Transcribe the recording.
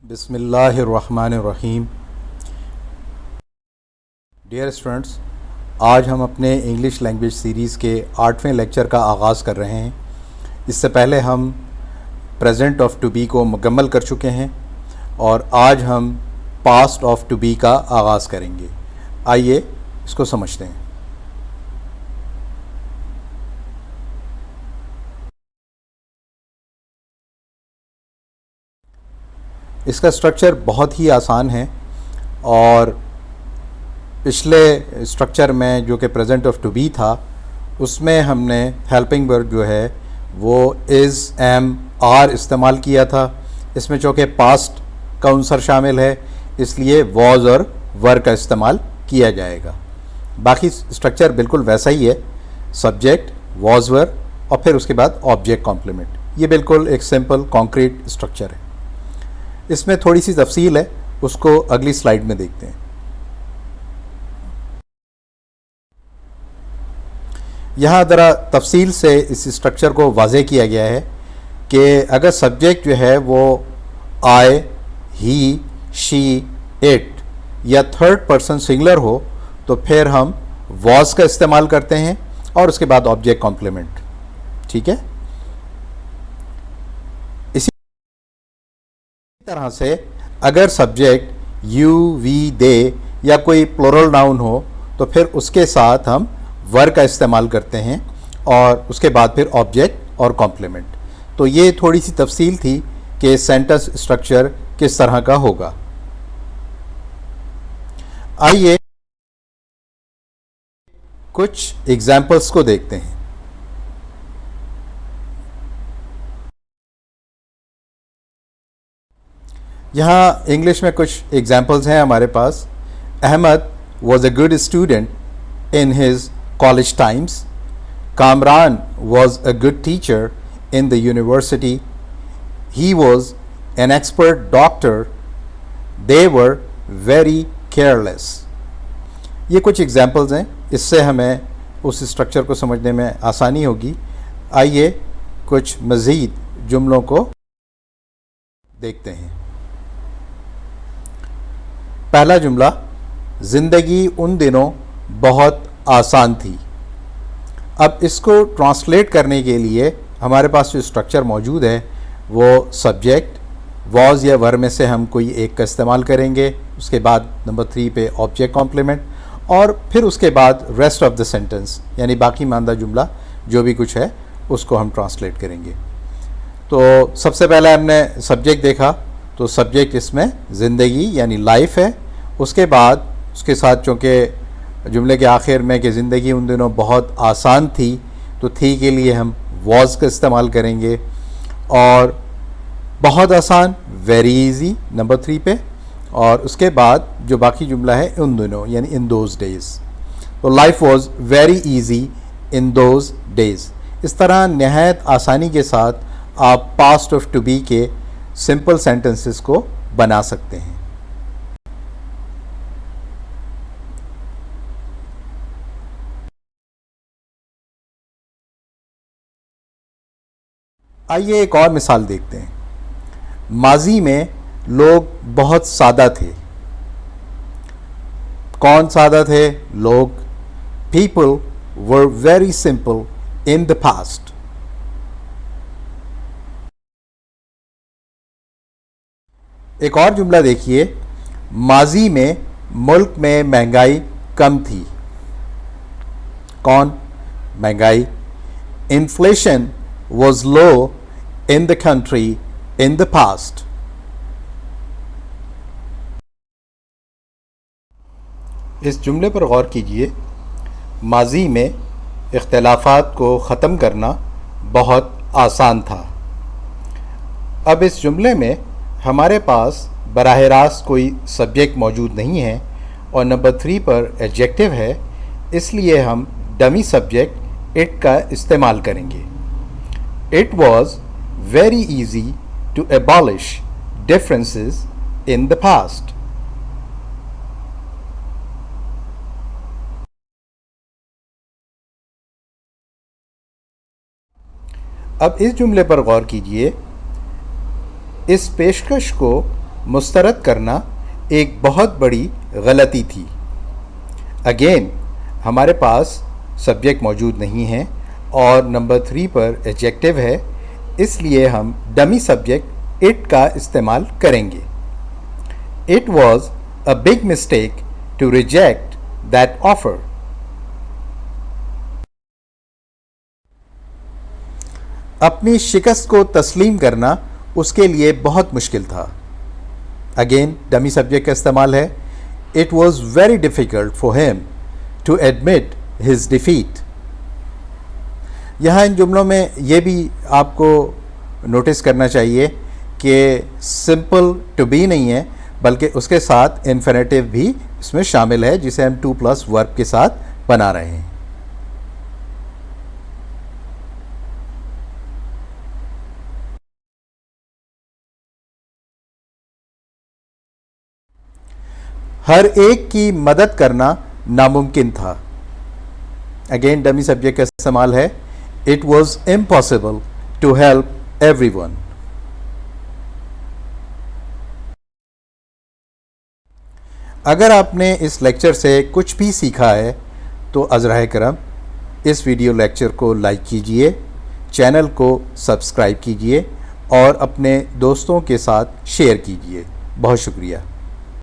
بسم اللہ الرحمن الرحیم۔ ڈیئر اسٹوڈنٹس، آج ہم اپنے انگلش لینگویج سیریز کے 8ویں لیکچر کا آغاز کر رہے ہیں۔ اس سے پہلے ہم پریزنٹ آف ٹو بی کو مکمل کر چکے ہیں اور آج ہم پاسٹ آف ٹو بی کا آغاز کریں گے۔ آئیے اس کو سمجھتے ہیں۔ اس کا اسٹرکچر بہت ہی آسان ہے اور پچھلے اسٹرکچر میں جو کہ پریزنٹ آف ٹو بی تھا اس میں ہم نے ہیلپنگ ورب جو ہے وہ از، ایم، آر استعمال کیا تھا۔ اس میں چونکہ پاسٹ کا عنصر شامل ہے اس لیے واز اور ور کا استعمال کیا جائے گا۔ باقی اسٹرکچر بالکل ویسا ہی ہے، سبجیکٹ، واز، ور اور پھر اس کے بعد آبجیکٹ کمپلیمنٹ۔ یہ بالکل ایک سمپل کانکریٹ اسٹرکچر ہے۔ اس میں تھوڑی سی تفصیل ہے، اس کو اگلی سلائیڈ میں دیکھتے ہیں۔ یہاں ذرا تفصیل سے اس اسٹرکچر کو واضح کیا گیا ہے کہ اگر سبجیکٹ جو ہے وہ آئی، ہی، شی، اٹ یا تھرڈ پرسن سنگولر ہو تو پھر ہم واز کا استعمال کرتے ہیں اور اس کے بعد آبجیکٹ کمپلیمنٹ۔ ٹھیک ہے، اسی طرح سے اگر سبجیکٹ یو، وی، دے یا کوئی پلورل ناؤن ہو تو پھر اس کے ساتھ ہم ور کا استعمال کرتے ہیں اور اس کے بعد پھر آبجیکٹ اور کمپلیمنٹ۔ تو یہ تھوڑی سی تفصیل تھی کہ سینٹنس اسٹرکچر کس طرح کا ہوگا۔ آئیے کچھ ایگزامپلس کو دیکھتے ہیں۔ یہاں انگلش میں کچھ ایگزامپلس ہیں ہمارے پاس۔ Ahmed was a good student in his college times. Kamran was a good teacher in the university. He was an expert doctor. They were very careless. یہ کچھ ایگزامپلز ہیں، اس سے ہمیں اس اسٹرکچر کو سمجھنے میں آسانی ہوگی۔ آئیے کچھ مزید جملوں کو دیکھتے ہیں۔ پہلا جملہ، زندگی ان دنوں بہت آسان تھی۔ اب اس کو ٹرانسلیٹ کرنے کے لیے ہمارے پاس جو اسٹرکچر موجود ہے وہ سبجیکٹ، واز یا ور میں سے ہم کوئی ایک کا استعمال کریں گے، اس کے بعد نمبر 3 پہ آبجیکٹ کمپلیمنٹ اور پھر اس کے بعد ریسٹ آف دا سینٹنس یعنی باقی ماندہ جملہ جو بھی کچھ ہے اس کو ہم ٹرانسلیٹ کریں گے۔ تو سب سے پہلے ہم نے سبجیکٹ دیکھا، تو سبجیکٹ اس میں زندگی یعنی لائف ہے۔ اس کے بعد اس کے ساتھ چونکہ جملے کے آخر میں کہ زندگی ان دنوں بہت آسان تھی، تو تھی کے لیے ہم واز کا استعمال کریں گے اور بہت آسان ویری ایزی نمبر 3 پہ، اور اس کے بعد جو باقی جملہ ہے ان دنوں یعنی ان دوز ڈیز۔ تو life was very easy in those days. اس طرح نہایت آسانی کے ساتھ آپ پاسٹ آف ٹو بی کے سمپل سینٹنسز کو بنا سکتے ہیں۔ آئیے ایک اور مثال دیکھتے ہیں۔ ماضی میں لوگ بہت سادہ تھے۔ کون سادہ تھے؟ لوگ۔ People were very simple in the past. ایک اور جملہ دیکھیے، ماضی میں ملک میں مہنگائی کم تھی۔ کون؟ مہنگائی۔ Inflation was low in the country in the past. اس جملے پر غور کیجئے، ماضی میں اختلافات کو ختم کرنا بہت آسان تھا۔ اب اس جملے میں ہمارے پاس براہ راست کوئی سبجیکٹ موجود نہیں ہے اور نمبر 3 پر ایڈجیکٹو ہے، اس لیے ہم ڈمی سبجیکٹ اٹ کا استعمال کریں گے۔ It was very easy to abolish differences in the past. اب اس جملے پر غور کیجئے، اس پیشکش کو مسترد کرنا ایک بہت بڑی غلطی تھی. اگین ہمارے پاس سبجیکٹ موجود نہیں ہے اور نمبر 3 پر ایڈجیکٹو ہے، اس لیے ہم ڈمی سبجیکٹ اٹ کا استعمال کریں گے. It was a big mistake to reject that offer. اپنی شکست کو تسلیم کرنا اس کے لیے بہت مشکل تھا. اگین ڈمی سبجیکٹ کا استعمال ہے. It was very difficult for him to admit his defeat. یہاں ان جملوں میں یہ بھی آپ کو نوٹس کرنا چاہیے کہ سمپل ٹو بی نہیں ہے بلکہ اس کے ساتھ انفینیٹیو بھی اس میں شامل ہے جسے ہم 2+ ورب کے ساتھ بنا رہے ہیں. ہر ایک کی مدد کرنا ناممکن تھا. اگین ڈمی سبجیکٹ کا استعمال ہے. It was impossible to help everyone. اگر آپ نے اس لیکچر سے کچھ بھی سیکھا ہے تو عذرائے کرم اس ویڈیو لیکچر کو لائک کیجئے، چینل کو سبسکرائب کیجئے اور اپنے دوستوں کے ساتھ شیئر کیجئے. بہت شکریہ.